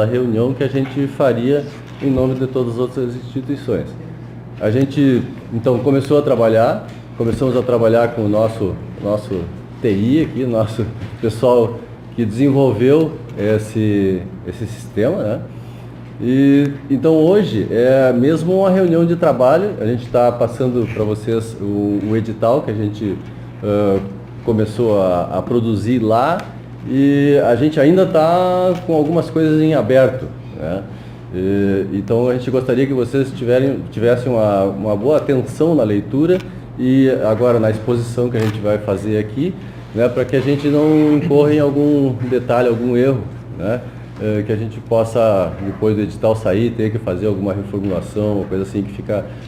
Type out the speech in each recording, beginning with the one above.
reunião que a gente faria em nome de todas as outras instituições. A gente, então, começamos a trabalhar com o nosso TI aqui, nosso pessoal que desenvolveu esse sistema, né? E, então, hoje é mesmo uma reunião de trabalho. A gente está passando para vocês o edital que a gente começou a produzir lá, e a gente ainda está com algumas coisas em aberto, né? Então a gente gostaria que vocês tivessem uma boa atenção na leitura e agora na exposição que a gente vai fazer aqui, né, para que a gente não incorra em algum detalhe, algum erro, né, que a gente possa, depois do edital sair, ter que fazer alguma reformulação, coisa assim que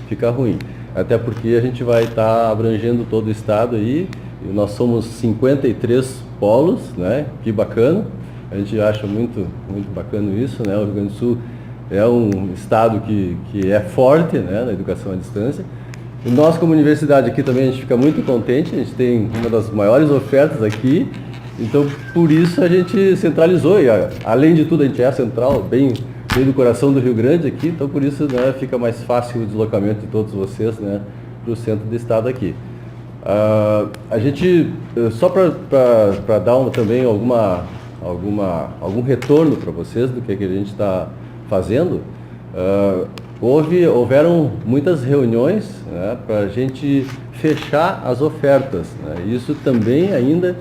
fica ruim. Até porque a gente vai estar abrangendo todo o estado aí, e nós somos 53 polos, né, que bacana, a gente acha muito bacana isso, né, o Rio Grande do Sul é um estado que é forte, né, na educação à distância. E nós, como universidade aqui também, a gente fica muito contente, a gente tem uma das maiores ofertas aqui, então por isso a gente centralizou, e além de tudo a gente é central, bem do coração do Rio Grande aqui, então por isso, né, fica mais fácil o deslocamento de todos vocês, né, para o centro do estado aqui. A gente, só para dar também algum retorno para vocês do que a gente está fazendo, houveram muitas reuniões, né, para a gente fechar as ofertas, né? Isso também ainda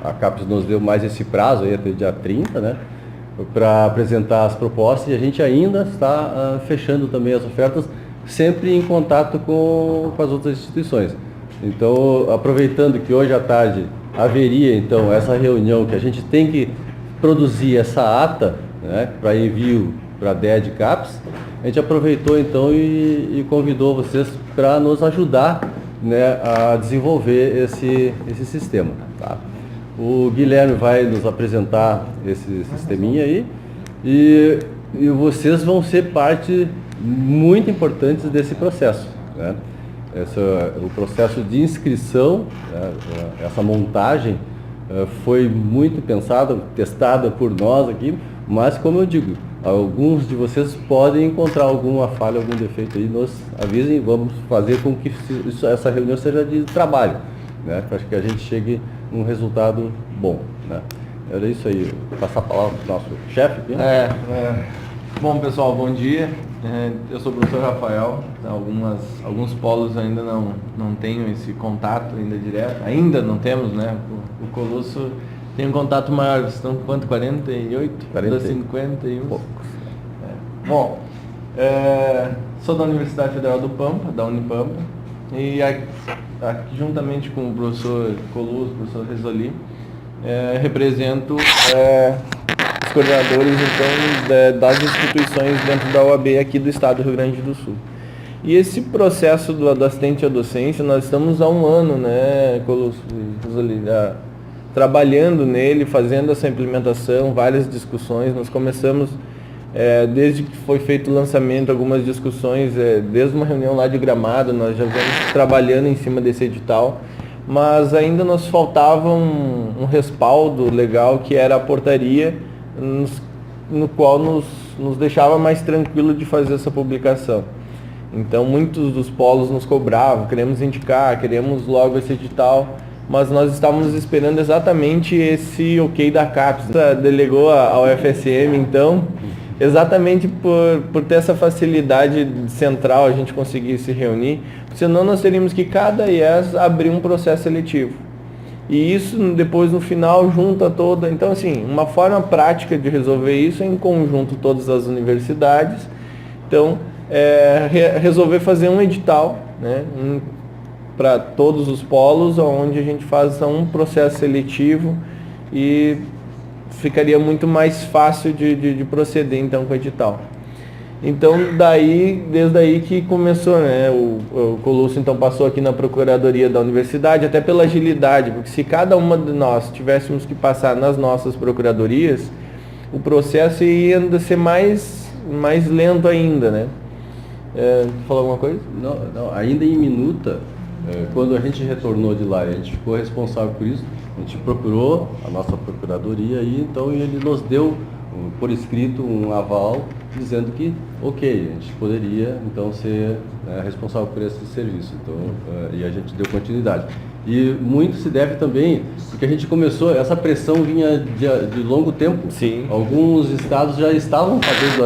a CAPES nos deu mais esse prazo aí até dia 30, né, para apresentar as propostas, e a gente ainda está fechando também as ofertas, sempre em contato com as outras instituições. Então, aproveitando que hoje à tarde haveria então essa reunião, que a gente tem que produzir essa ata, né, para envio para a DED CAPES, a gente aproveitou então e convidou vocês para nos ajudar, né, a desenvolver esse sistema. Tá? O Guilherme vai nos apresentar esse sisteminha aí, e vocês vão ser parte muito importante desse processo, né? O processo de inscrição, né, essa montagem foi muito pensada, testada por nós aqui, mas como eu digo, alguns de vocês podem encontrar alguma falha, algum defeito aí, nos avisem, vamos fazer com que essa reunião seja de trabalho, né, para que a gente chegue num resultado bom, né. Era isso aí, vou passar a palavra para o nosso chefe aqui. Bom, pessoal, bom dia. Eu sou o professor Rafael. Alguns polos ainda não tenho esse contato ainda direto. Ainda não temos, né? O Colosso tem um contato maior. Vocês estão com quanto? 48? 51? Poucos. Bom, sou da Universidade Federal do Pampa, da Unipampa. E aqui, juntamente com o professor Colosso, o professor Resoli, represento os coordenadores então das instituições dentro da OAB aqui do estado do Rio Grande do Sul. E esse processo do assistente à docência, nós estamos há um ano, né, trabalhando nele, fazendo essa implementação, várias discussões. Nós começamos, desde que foi feito o lançamento, algumas discussões, desde uma reunião lá de Gramado, nós já vamos trabalhando em cima desse edital, mas ainda nos faltava um respaldo legal, que era a portaria, no qual nos deixava mais tranquilo de fazer essa publicação. Então muitos dos polos nos cobravam, queremos indicar, queremos logo esse edital, mas nós estávamos esperando exatamente esse ok da CAPES. Delegou ao FSM, então, exatamente por ter essa facilidade central, a gente conseguir se reunir, senão nós teríamos que cada IES abrir um processo seletivo. E isso depois no final junta toda, então assim, uma forma prática de resolver isso é em conjunto todas as universidades. Então, resolver fazer um edital, né, para todos os polos, onde a gente faz um processo seletivo, e ficaria muito mais fácil de proceder então com o edital. Então, desde aí que começou, né? O Colosso então passou aqui na Procuradoria da Universidade, até pela agilidade, porque se cada uma de nós tivéssemos que passar nas nossas procuradorias, o processo ia ainda ser mais lento ainda, né? Falou alguma coisa? Não, ainda em minuta, quando a gente retornou de lá, a gente ficou responsável por isso, a gente procurou a nossa procuradoria, e então ele nos deu por escrito um aval dizendo que, ok, a gente poderia então ser responsável por esse serviço. Então, e a gente deu continuidade. E muito se deve também, porque a gente começou, essa pressão vinha de longo tempo. Sim. Alguns estados já estavam fazendo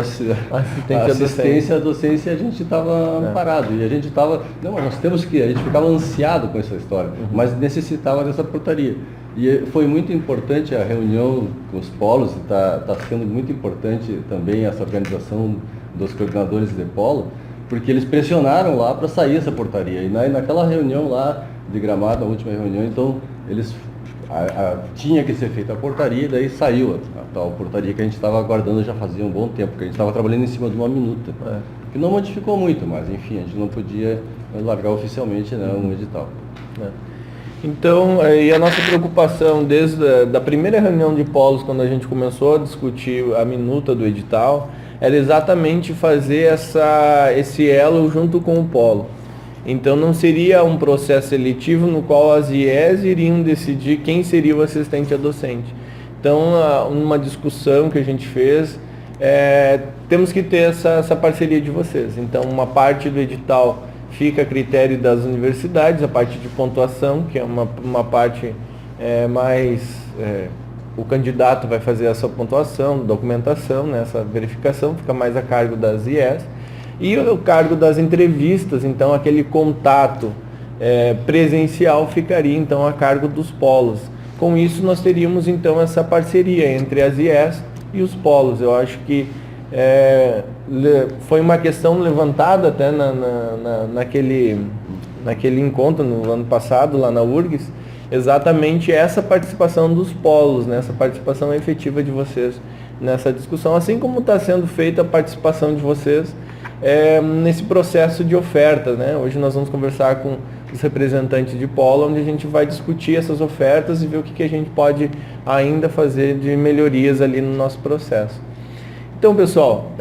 assistência à docência e a gente estava parado. E a gente estava, não, nós temos que, a gente ficava ansiado com essa história, mas necessitava dessa portaria. E foi muito importante a reunião com os polos, está sendo muito importante também essa organização dos coordenadores de polo, porque eles pressionaram lá para sair essa portaria. E naquela reunião lá de Gramado, a última reunião, então eles tinha que ser feita a portaria, e daí saiu a tal portaria que a gente estava aguardando já fazia um bom tempo, porque a gente estava trabalhando em cima de uma minuta, que não modificou muito, mas enfim, a gente não podia largar oficialmente, né, um edital. Então, e a nossa preocupação desde a primeira reunião de polos, quando a gente começou a discutir a minuta do edital, era exatamente fazer esse elo junto com o polo. Então não seria um processo seletivo no qual as IES iriam decidir quem seria o assistente a docente. Então, uma discussão que a gente fez, temos que ter essa parceria de vocês. Então, uma parte do edital fica a critério das universidades, a parte de pontuação, que é uma parte o candidato vai fazer essa pontuação, documentação, né, essa verificação, fica mais a cargo das IES. E o cargo das entrevistas, então aquele contato presencial ficaria então a cargo dos polos. Com isso nós teríamos então essa parceria entre as IES e os polos. Eu acho que foi uma questão levantada até naquele encontro no ano passado lá na URGS, exatamente essa participação dos polos, né, essa participação efetiva de vocês nessa discussão, assim como está sendo feita a participação de vocês nesse processo de oferta, né? Hoje nós vamos conversar com os representantes de polo, onde a gente vai discutir essas ofertas e ver o que a gente pode ainda fazer de melhorias ali no nosso processo. Então, pessoal,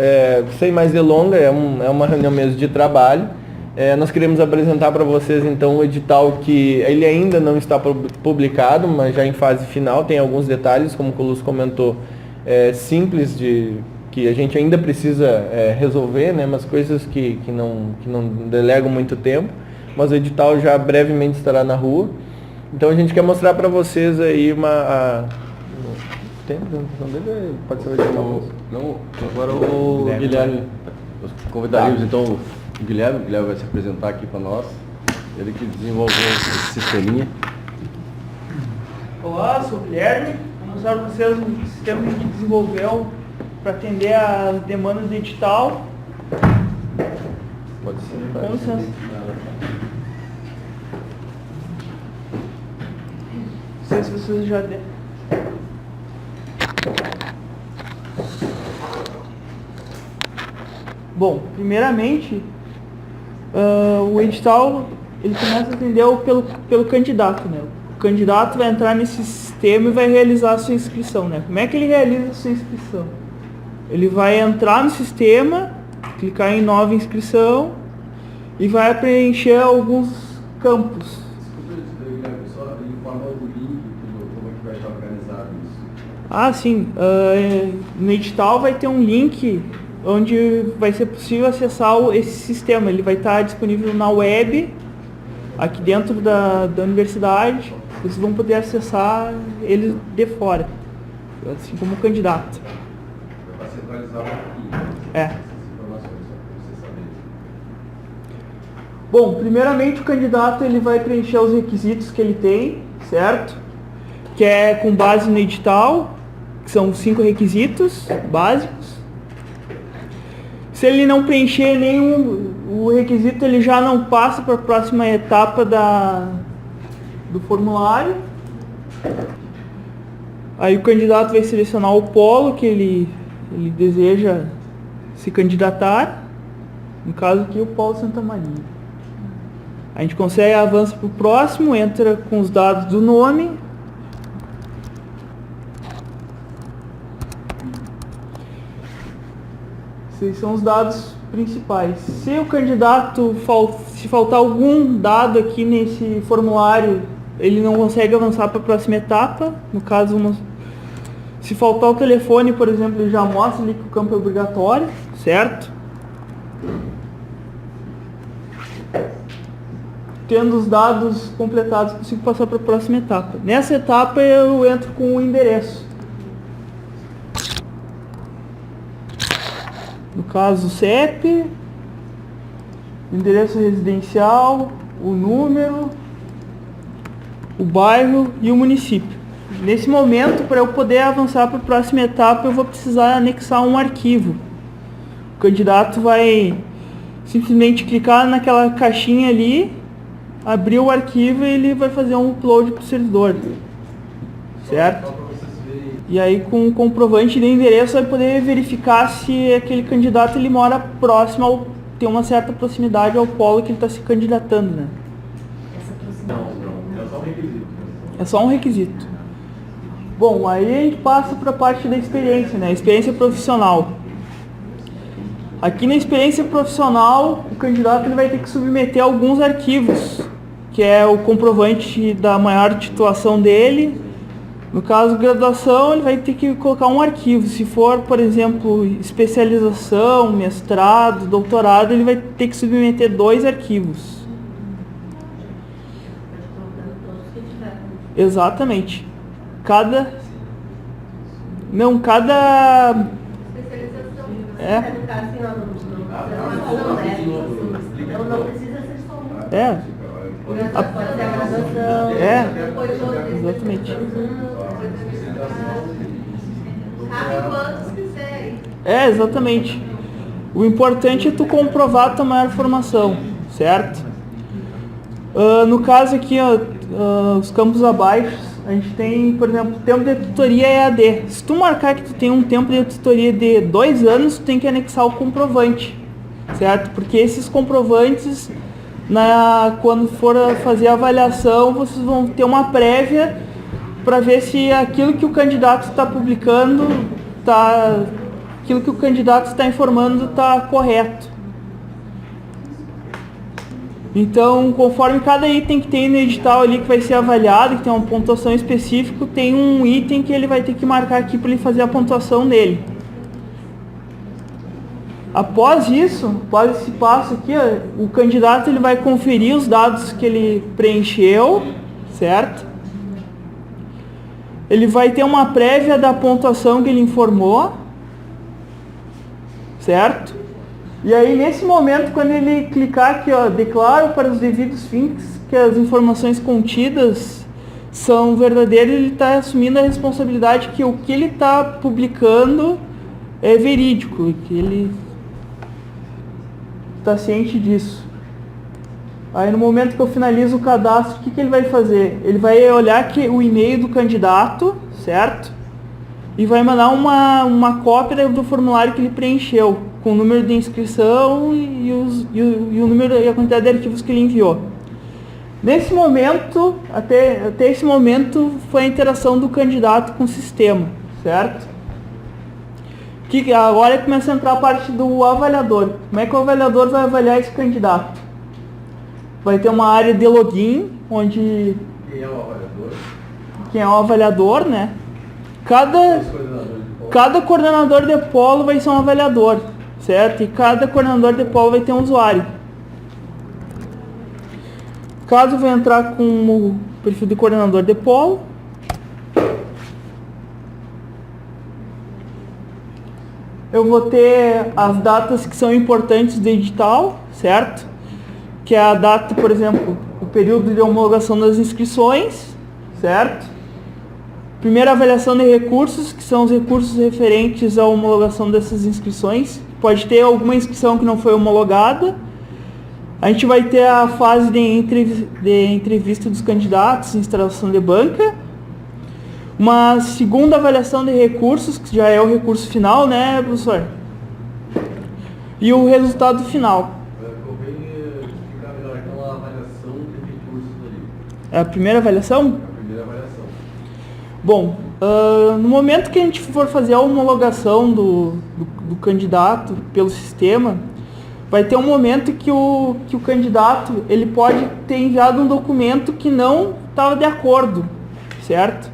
sem mais delongas, é uma reunião mesmo de trabalho. Nós queremos apresentar para vocês então o edital, que ele ainda não está publicado, mas já em fase final, tem alguns detalhes, como o Colusso comentou, simples que a gente ainda precisa resolver, né, mas coisas que não delegam muito tempo, mas o edital já brevemente estará na rua. Então a gente quer mostrar para vocês aí tem a apresentação dele? Pode ser não, agora o Guilherme, convidaríamos então o Guilherme vai se apresentar aqui para nós, ele que desenvolveu esse sisteminha. Olá, sou o Guilherme, vou mostrar para vocês um sistema que a gente desenvolveu para atender as demandas do edital. Pode ser. Com licença. Não sei se vocês já deram. Bom, primeiramente, o edital ele começa a atender pelo candidato, né? O candidato vai entrar nesse sistema e vai realizar a sua inscrição, né? Como é que ele realiza a sua inscrição? Ele vai entrar no sistema, clicar em nova inscrição e vai preencher alguns campos. Desculpa, Guilherme, só informar o link, como é que vai estar organizado isso. Ah, sim. No edital vai ter um link onde vai ser possível acessar esse sistema. Ele vai estar disponível na web, aqui dentro da universidade. Vocês vão poder acessar ele de fora, assim como candidato. Para centralizar um pouquinho essas informações, só para você saber. Bom, primeiramente o candidato ele vai preencher os requisitos que ele tem, certo? Que é com base no edital, que são 5 requisitos básicos. Se ele não preencher nenhum o requisito, ele já não passa para a próxima etapa do formulário. Aí o candidato vai selecionar o polo que ele deseja se candidatar. No caso aqui, o polo Santa Maria. A gente consegue avança para o próximo, entra com os dados do nome. Esses são os dados principais. Se o candidato, se faltar algum dado aqui nesse formulário, ele não consegue avançar para a próxima etapa. No caso, Se faltar o telefone, por exemplo, ele já mostra ali que o campo é obrigatório, certo? Tendo os dados completados, consigo passar para a próxima etapa. Nessa etapa eu entro com o endereço. No caso, o CEP, endereço residencial, o número, o bairro e o município. Nesse momento, para eu poder avançar para a próxima etapa, eu vou precisar anexar um arquivo. O candidato vai simplesmente clicar naquela caixinha ali, abrir o arquivo e ele vai fazer um upload para o servidor. Certo? E aí, com o comprovante de endereço, vai poder verificar se aquele candidato ele mora próximo, ao, tem uma certa proximidade ao polo que ele está se candidatando, né? Não, é só um requisito. É só um requisito. Bom, aí a gente passa para a parte da experiência, né? Experiência profissional. Aqui na experiência profissional, o candidato ele vai ter que submeter alguns arquivos, que é o comprovante da maior titulação dele. No caso, graduação, ele vai ter que colocar um arquivo. Se for, por exemplo, especialização, mestrado, doutorado, ele vai ter que submeter 2 arquivos. Exatamente. Cada... Especialização. É. No caso, assim, não precisa ser só um. É. Pode ser a graduação. É. Depois outra Exatamente. Cabe quantos quiserem. É, exatamente. O importante é tu comprovar a tua maior formação, certo? No caso aqui, os campos abaixo, a gente tem, por exemplo, tempo de tutoria EAD. Se tu marcar que tu tem um tempo de tutoria de 2 anos, tu tem que anexar o comprovante, certo? Porque esses comprovantes, quando for fazer a avaliação, vocês vão ter uma prévia para ver se aquilo que o candidato está publicando, aquilo que o candidato está informando está correto. Então, conforme cada item que tem no edital ali que vai ser avaliado, que tem uma pontuação específica, tem um item que ele vai ter que marcar aqui para ele fazer a pontuação dele. Após isso, após esse passo aqui, o candidato ele vai conferir os dados que ele preencheu, certo? Ele vai ter uma prévia da pontuação que ele informou, certo? E aí, nesse momento, quando ele clicar aqui, declaro para os devidos fins que as informações contidas são verdadeiras, ele está assumindo a responsabilidade que o que ele está publicando é verídico, que ele está ciente disso. Aí, no momento que eu finalizo o cadastro, o que ele vai fazer? Ele vai olhar o e-mail do candidato, certo? E vai mandar uma cópia do formulário que ele preencheu, com o número de inscrição e o número e a quantidade de arquivos que ele enviou. Nesse momento, até esse momento, foi a interação do candidato com o sistema, certo? Que agora começa a entrar a parte do avaliador. Como é que o avaliador vai avaliar esse candidato? Vai ter uma área de login, onde... Quem é o avaliador? Quem é o avaliador, né? Cada coordenador de polo vai ser um avaliador, certo? E cada coordenador de polo vai ter um usuário. Caso eu vou entrar com o perfil de coordenador de polo, eu vou ter as datas que são importantes do edital, certo? Que é a data, por exemplo, o período de homologação das inscrições, certo? Primeira avaliação de recursos, que são os recursos referentes à homologação dessas inscrições. Pode ter alguma inscrição que não foi homologada. A gente vai ter a fase de entrevista dos candidatos, instalação de banca. Uma segunda avaliação de recursos, que já é o recurso final, né, professor? E o resultado final. Convém ficar melhor aquela avaliação de recursos ali. É a primeira avaliação? A primeira avaliação. Bom, no momento que a gente for fazer a homologação do candidato pelo sistema, vai ter um momento que o candidato ele pode ter enviado um documento que não estava de acordo, certo?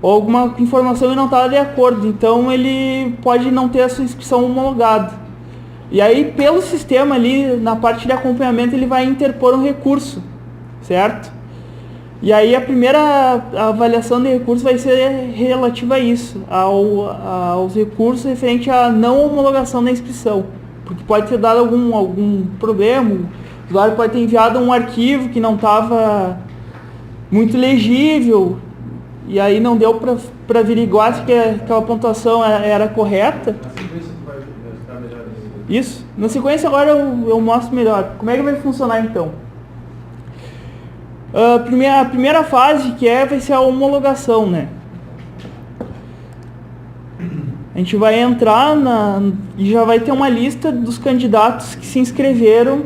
ou alguma informação ele não está de acordo, então ele pode não ter a sua inscrição homologada. E aí, pelo sistema ali, na parte de acompanhamento, ele vai interpor um recurso, certo? E aí a primeira avaliação de recurso vai ser relativa a isso, aos recursos referente à não homologação da inscrição. Porque pode ter dado algum problema, o usuário pode ter enviado um arquivo que não estava muito legível, e aí não deu para averiguar se aquela pontuação era correta. Na sequência tu vai estar melhor isso. Isso. Na sequência agora eu mostro melhor. Como é que vai funcionar então? A primeira fase vai ser a homologação, né? A gente vai entrar e já vai ter uma lista dos candidatos que se inscreveram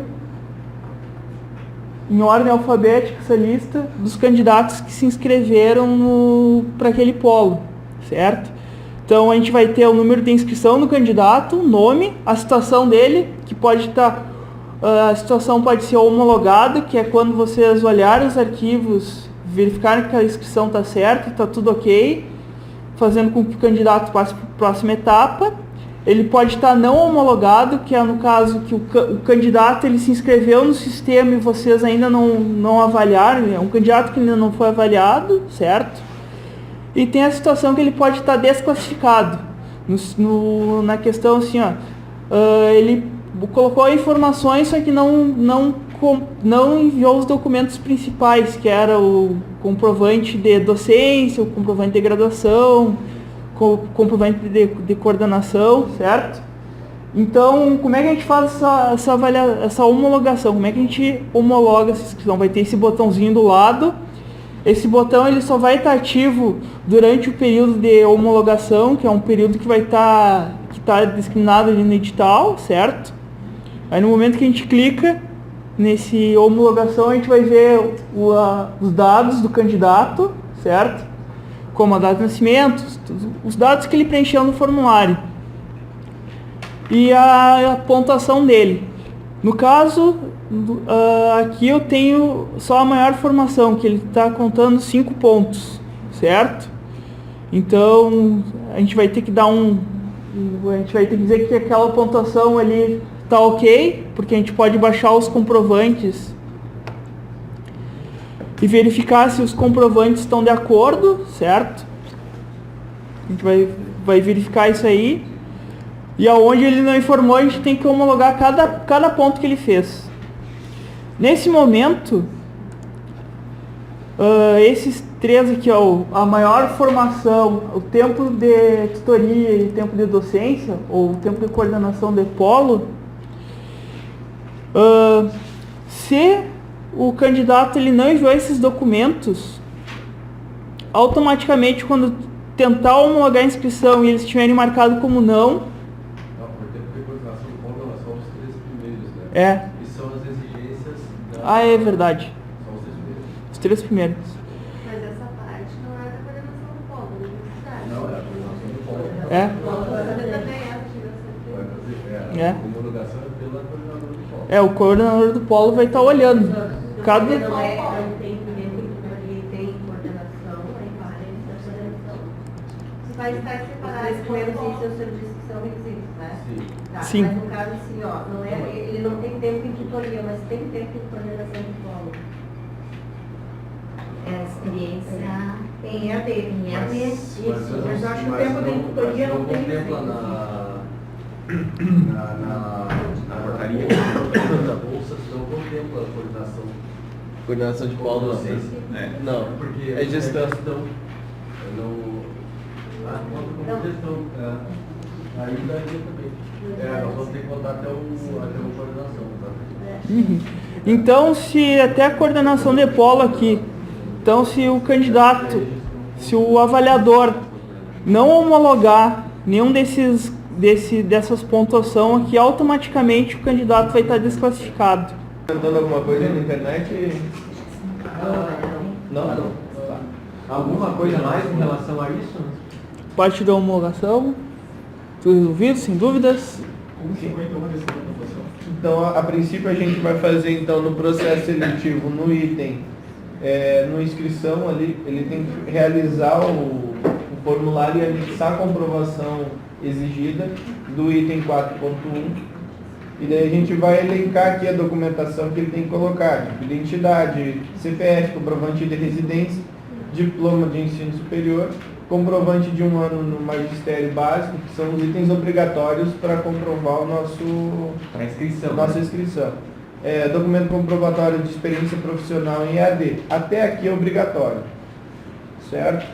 em ordem alfabética, essa lista dos candidatos que se inscreveram para aquele polo, certo? Então a gente vai ter o número de inscrição do candidato, o nome, a situação dele, que pode estar... A situação pode ser homologada, que é quando vocês olharem os arquivos, verificarem que a inscrição está certa, está tudo ok, fazendo com que o candidato passe para a próxima etapa. Ele pode estar não homologado, que é no caso que o candidato ele se inscreveu no sistema e vocês ainda não avaliaram, é um candidato que ainda não foi avaliado, certo? E tem a situação que ele pode estar desclassificado, na questão assim, ele colocou informações, só que não enviou os documentos principais, que era o comprovante de docência, o comprovante de graduação, comprovante de coordenação, certo? Então, como é que a gente faz essa homologação? Como é que a gente homologa essa inscrição? Vai ter esse botãozinho do lado. Esse botão ele só vai estar ativo durante o período de homologação, que é um período que vai estar discriminado ali no edital, certo? Aí no momento que a gente clica nesse homologação, a gente vai ver os dados do candidato, certo? Como a data de nascimento, os dados que ele preencheu no formulário. E a pontuação dele. No caso, aqui eu tenho só a maior formação, que ele está contando 5 pontos, certo? Então, a gente vai ter que a gente vai ter que dizer que aquela pontuação ali está ok, porque a gente pode baixar os comprovantes e verificar se os comprovantes estão de acordo, certo? A gente vai verificar isso aí. E aonde ele não informou, a gente tem que homologar cada ponto que ele fez. Nesse momento, esses 3 aqui, a maior formação, o tempo de tutoria e o tempo de docência, ou o tempo de coordenação de polo, se o candidato ele não enviou esses documentos, automaticamente quando tentar homologar a inscrição e eles estiverem marcados como não, Por tempo de coordenação do polo, são os 3 primeiros, né? é. E são as exigências É verdade. São os 3 primeiros. Os 3 primeiros. Mas essa parte não é da coordenação do polo, da universidade. Não, é a coordenação do polo. É. Você também é a É. A homologação é pela coordenadora do polo. O coordenador do polo vai estar olhando. Cada... Não tem tempo de tutoria, tem coordenação, aí vale da coordenação. Você vai estar separado, os primeiros em seus serviços que são requisitos, né? Sim. Tá, Sim. Mas no caso assim, não é, ele não tem tempo em tutoria, mas tem tempo em coordenação de polo. É a experiência Tem EAD. em EAD. Isso, mas eu acho que o tempo de tutoria não tem contempla efeito. na portaria da bolsa, não contempla a coordenação. Coordenação de polo, não. Docência. Não, Porque é gestão. Como gestão. Aí daria também. Nós vamos ter que botar até o coordenação, tá? Então, se até a coordenação de polo aqui, então se o candidato, se o avaliador não homologar nenhum dessas pontuação aqui, automaticamente o candidato vai estar desclassificado. Tentando alguma coisa na internet? Não? Tá. Alguma coisa mais em relação a isso? Parte da homologação, tudo resolvido, sem dúvidas. Então, a princípio a gente vai fazer então no processo seletivo, no item, no inscrição ali, ele tem que realizar formulário e anexar a comprovação exigida do item 4.1. E daí a gente vai elencar aqui a documentação que ele tem que colocar, tipo identidade, CPF, comprovante de residência, diploma de ensino superior, comprovante de 1 ano no magistério básico, que são os itens obrigatórios para comprovar o nossa inscrição. Documento comprovatório de experiência profissional em EAD. Até aqui é obrigatório, certo?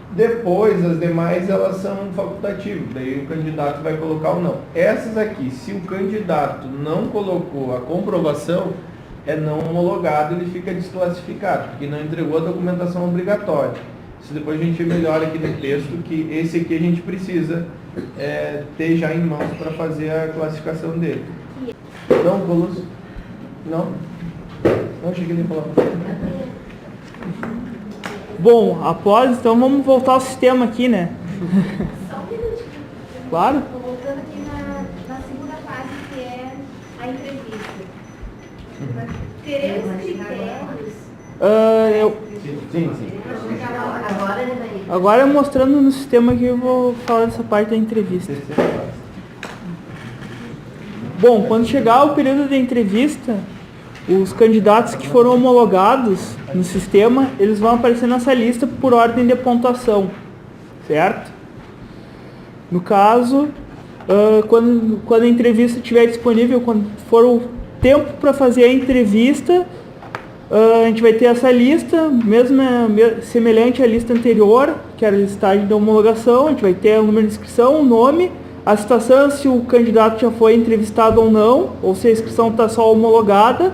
Depois, as demais, elas são facultativas, daí o candidato vai colocar ou não. Essas aqui, se o candidato não colocou a comprovação, é não homologado, ele fica desclassificado, porque não entregou a documentação obrigatória. Isso depois a gente melhora aqui no texto, que esse aqui a gente precisa ter já em mãos para fazer a classificação dele. Não, Colosso? Não? Não, cheguei nem a falar. Bom, após, então vamos voltar ao sistema aqui, né? Só um minutinho. Claro. Estou voltando aqui na segunda fase, que é a entrevista. Teremos critérios. Sim. Agora mostrando no sistema que eu vou falar dessa parte da entrevista. Bom, quando chegar o período da entrevista, os candidatos que foram homologados no sistema, eles vão aparecer nessa lista por ordem de pontuação, certo? No caso, quando a entrevista estiver disponível, quando for o tempo para fazer a entrevista, a gente vai ter essa lista, semelhante à lista anterior, que era a listagem da homologação. A gente vai ter o número de inscrição, o nome, a situação, se o candidato já foi entrevistado ou não, ou se a inscrição está só homologada,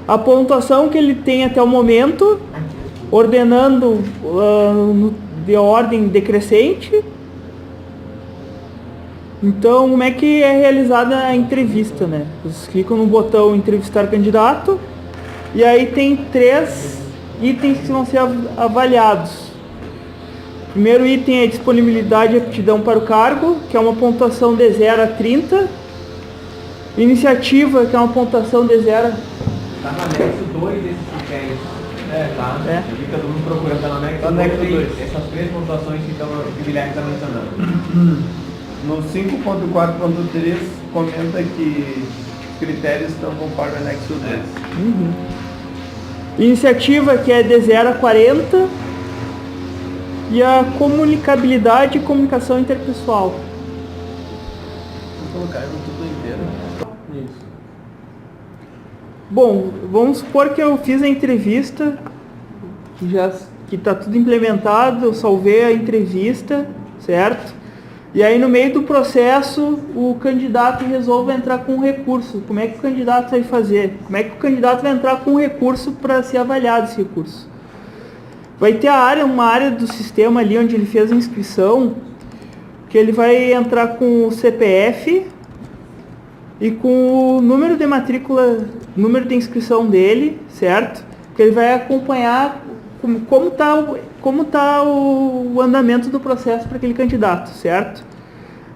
a pontuação que ele tem até o momento, ordenando de ordem decrescente. Então, como é que é realizada a entrevista, né? Vocês clicam no botão entrevistar candidato, e aí tem 3 itens que vão ser avaliados. O primeiro item é disponibilidade e aptidão para o cargo, que é uma pontuação de 0 a 30. Iniciativa, que é uma pontuação de 0 Tá no anexo 2 desses critérios. Tá? É. Fica todo mundo procurando, tá no anexo, Anexo 2. dois. Essas 3 pontuações que o Guilherme está mencionando. No 5.4.3 comenta que os critérios estão conforme o anexo 2. Iniciativa, que é de 0 a 40. E a comunicabilidade e comunicação interpessoal. Vou colocar no tudo inteiro. Isso. Bom, vamos supor que eu fiz a entrevista, que está tudo implementado, eu salvei a entrevista, certo? E aí no meio do processo o candidato resolve entrar com um recurso. Como é que o candidato vai fazer? Como é que o candidato vai entrar com um recurso para ser avaliado esse recurso? Vai ter uma área do sistema ali onde ele fez a inscrição, que ele vai entrar com o CPF e com o número de matrícula, número de inscrição dele, certo? Que ele vai acompanhar como tá o andamento do processo para aquele candidato, certo?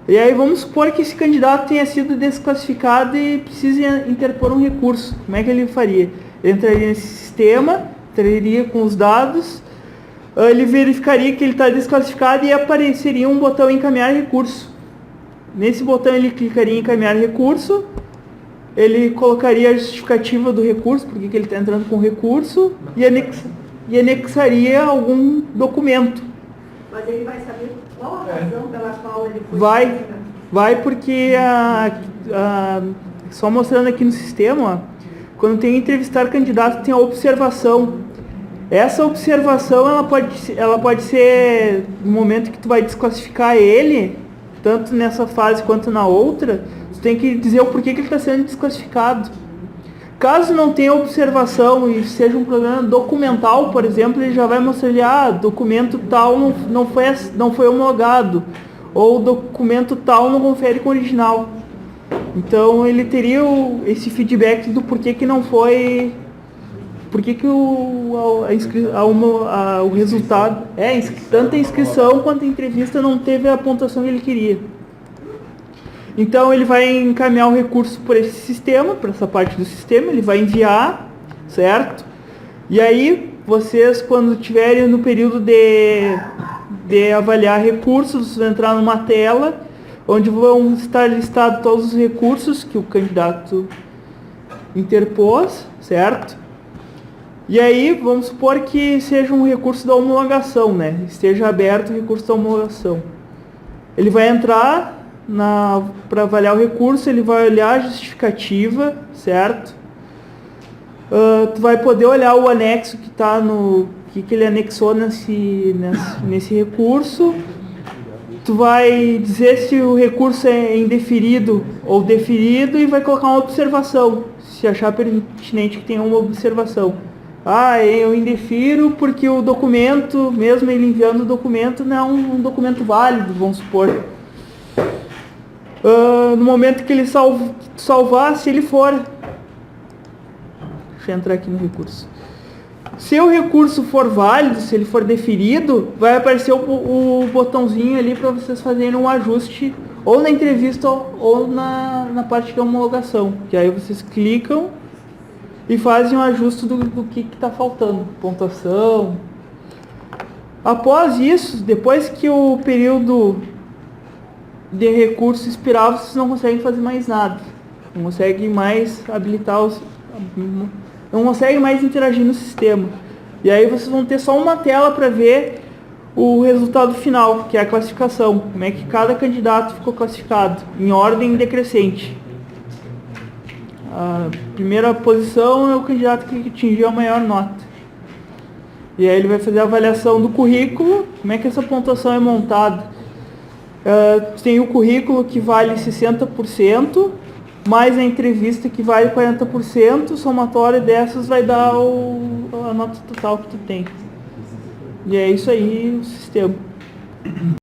E aí vamos supor que esse candidato tenha sido desclassificado e precise interpor um recurso. Como é que ele faria? Ele entraria nesse sistema, entraria com os dados, ele verificaria que ele está desclassificado e apareceria um botão encaminhar recurso. Nesse botão ele clicaria em encaminhar recurso, ele colocaria a justificativa do recurso, porque que ele está entrando com recurso, e anexaria algum documento. Mas ele vai saber qual a razão pela qual ele foi Vai porque, só mostrando aqui no sistema, quando tem entrevistar candidato, tem a observação. Essa observação ela pode ser no momento que tu vai desclassificar ele, tanto nessa fase quanto na outra, tu tem que dizer o porquê que ele está sendo desclassificado. Caso não tenha observação e seja um problema documental, por exemplo, ele já vai mostrar, documento tal não foi homologado, ou documento tal não confere com o original. Então ele teria esse feedback do porquê que não foi, porquê que o resultado, tanto a inscrição quanto a entrevista não teve a pontuação que ele queria. Então ele vai encaminhar o recurso por esse sistema, por essa parte do sistema, ele vai enviar, certo? E aí vocês, quando estiverem no período de de avaliar recursos, você vai entrar numa tela onde vão estar listados todos os recursos que o candidato interpôs, certo? E aí, vamos supor que seja um recurso da homologação, né? Esteja aberto o recurso da homologação. Ele vai entrar para avaliar o recurso, ele vai olhar a justificativa, certo? Tu vai poder olhar o anexo que está no... que ele anexou nesse recurso. Tu vai dizer se o recurso é indeferido ou deferido e vai colocar uma observação, se achar pertinente que tenha uma observação. Eu indefiro porque o documento, mesmo ele enviando o documento, não é um documento válido, vamos supor. No momento que ele salvar, se ele for... Deixa eu entrar aqui no recurso. Se o recurso for válido, se ele for deferido, vai aparecer o botãozinho ali para vocês fazerem um ajuste, ou na entrevista ou na parte de homologação. Que aí vocês clicam e fazem um ajuste do que está faltando, pontuação. Após isso, depois que o período de recurso expirar, vocês não conseguem fazer mais nada. Não conseguem mais habilitar não conseguem mais interagir no sistema. E aí vocês vão ter só uma tela para ver o resultado final, que é a classificação. Como é que cada candidato ficou classificado, em ordem decrescente. A primeira posição é o candidato que atingiu a maior nota. E aí ele vai fazer a avaliação do currículo, como é que essa pontuação é montada. Tem o currículo que vale 60%, mais a entrevista que vale 40%, o somatório dessas vai dar a nota total que tu tem. E é isso aí o sistema.